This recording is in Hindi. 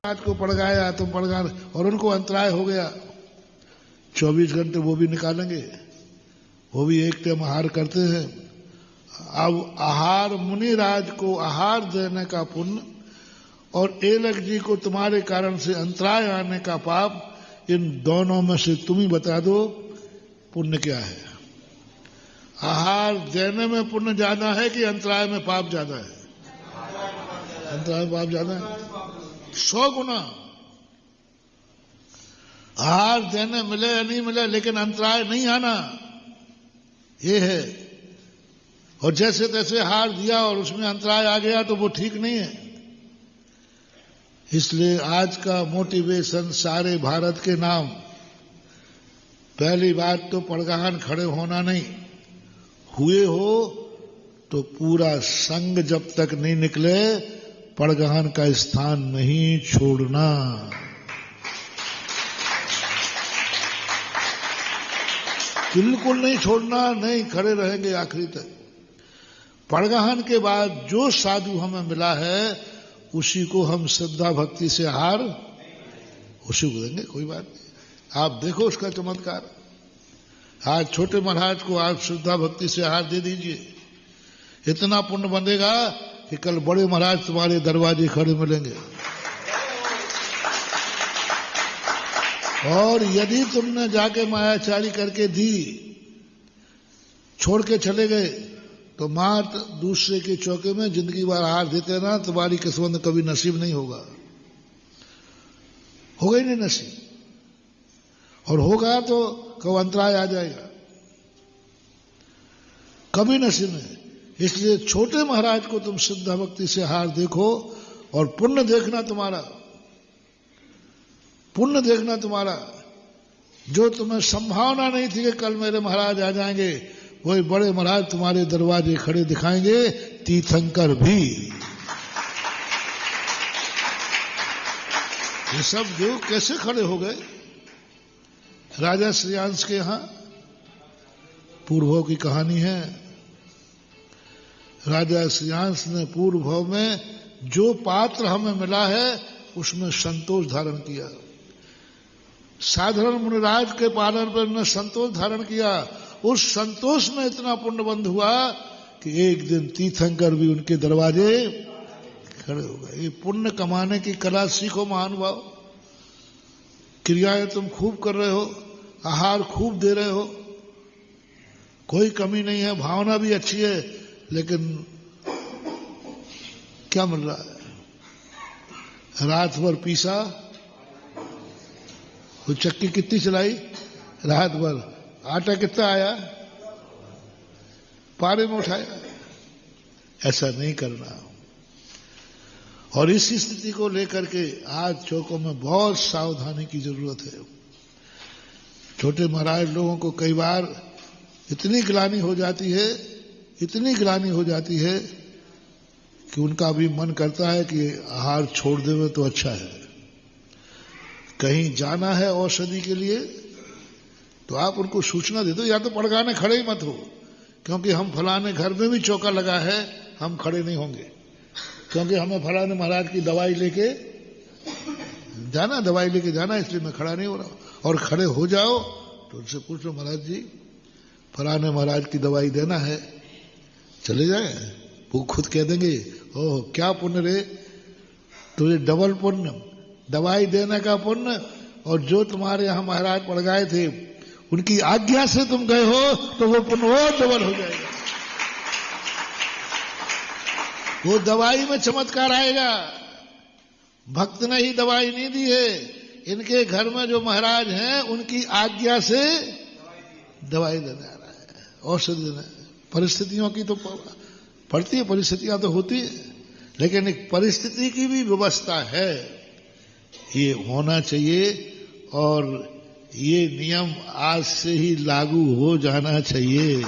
आज को पड़ गया तुम पड़ गए और उनको अंतराय हो गया, 24 घंटे वो भी निकालेंगे, वो भी एक टाइम आहार करते हैं। अब आहार मुनिराज को आहार देने का पुण्य और एलक जी को तुम्हारे कारण से अंतराय आने का पाप, इन दोनों में से तुम ही बता दो पुण्य क्या है। आहार देने में पुण्य ज्यादा है कि अंतराय में पाप ज्यादा है? अंतराय में पाप ज्यादा है 100 गुना। आहार देने मिले या नहीं मिले लेकिन अंतराय नहीं आना, ये है। और जैसे तैसे आहार दिया और उसमें अंतराय आ गया तो वो ठीक नहीं है। इसलिए आज का मोटिवेशन सारे भारत के नाम, पहली बात तो पड़गाहन खड़े होना नहीं, हुए हो तो पूरा संघ जब तक नहीं निकले पड़गाहन का स्थान नहीं छोड़ना। बिल्कुल नहीं छोड़ना, नहीं खड़े रहेंगे आखिरी तक। पड़गाहन के बाद जो साधु हमें मिला है उसी को हम श्रद्धा भक्ति से हार उसी को देंगे, कोई बात नहीं। आप देखो उसका चमत्कार। आज छोटे महाराज को आप श्रद्धा भक्ति से हार दे दीजिए, इतना पुण्य बंधेगा कि कल बड़े महाराज तुम्हारे दरवाजे खड़े मिलेंगे। और यदि तुमने जाके मायाचारी करके दी, छोड़ के चले गए, तो मात दूसरे के चौके में जिंदगी भर हार देते ना, तुम्हारी किस्मत कभी नसीब नहीं होगा, होगा ही नहीं नसीब। और होगा तो कब अंतराय आ जाएगा, कभी नसीब नहीं। इसलिए छोटे महाराज को तुम श्रद्धा भक्ति से हार देखो और पुण्य देखना तुम्हारा, पुण्य देखना तुम्हारा। जो तुम्हें संभावना नहीं थी कि कल मेरे महाराज आ जाएंगे, वही बड़े महाराज तुम्हारे दरवाजे खड़े दिखाएंगे, तीर्थंकर भी। ये सब जो कैसे खड़े हो गए? राजा श्रेयांश के यहां पूर्वभव की कहानी है। राजा श्रेयांश ने पूर्वभव में जो पात्र हमें मिला है उसमें संतोष धारण किया। साधारण मुनिराज के पालन पर उन्होंने संतोष धारण किया। उस संतोष में इतना पुण्यबंध हुआ कि एक दिन तीर्थंकर भी उनके दरवाजे खड़े हो गए। ये पुण्य कमाने की कला सीखो महानुभाव। क्रियाएं तुम खूब कर रहे हो, आहार खूब दे रहे हो, कोई कमी नहीं है, भावना भी अच्छी है, लेकिन क्या मिल रहा है? रात भर पीसा, वो चक्की कितनी चलाई रात भर, आटा कितना आया पारे में उठाया। ऐसा नहीं करना। और इस स्थिति को लेकर के आज चौकों में बहुत सावधानी की जरूरत है। छोटे महाराज लोगों को कई बार इतनी ग्लानि हो जाती है, इतनी ग्लानि हो जाती है कि उनका भी मन करता है कि आहार छोड़ देवे तो अच्छा है। कहीं जाना है औषधि के लिए तो आप उनको सूचना दे दो, या तो पड़गाने खड़े ही मत हो, क्योंकि हम फलाने घर में भी चौका लगा है, हम खड़े नहीं होंगे, क्योंकि हमें फलाने महाराज की दवाई लेके जाना, दवाई लेके जाना, इसलिए मैं खड़ा नहीं हो रहा हूं। और खड़े हो जाओ तो उनसे पूछ लो, महाराज जी फलाने महाराज की दवाई देना है, चले जाए। वो खुद कह देंगे, ओह क्या पुण्य रे, तुझे डबल पुण्य, दवाई देने का पुण्य, और जो तुम्हारे यहां महाराज पड़ गए थे उनकी आज्ञा से तुम गए हो तो वो पुण्य और डबल हो जाएगा। वो दवाई में चमत्कार आएगा। भक्त ने ही दवाई नहीं दी है, इनके घर में जो महाराज हैं उनकी आज्ञा से दवाई देने आ रहा है, औषधि देने। परिस्थितियों की तो पड़ती है, परिस्थितियां तो होती है, लेकिन एक परिस्थिति की भी व्यवस्था है, ये होना चाहिए। और ये नियम आज से ही लागू हो जाना चाहिए।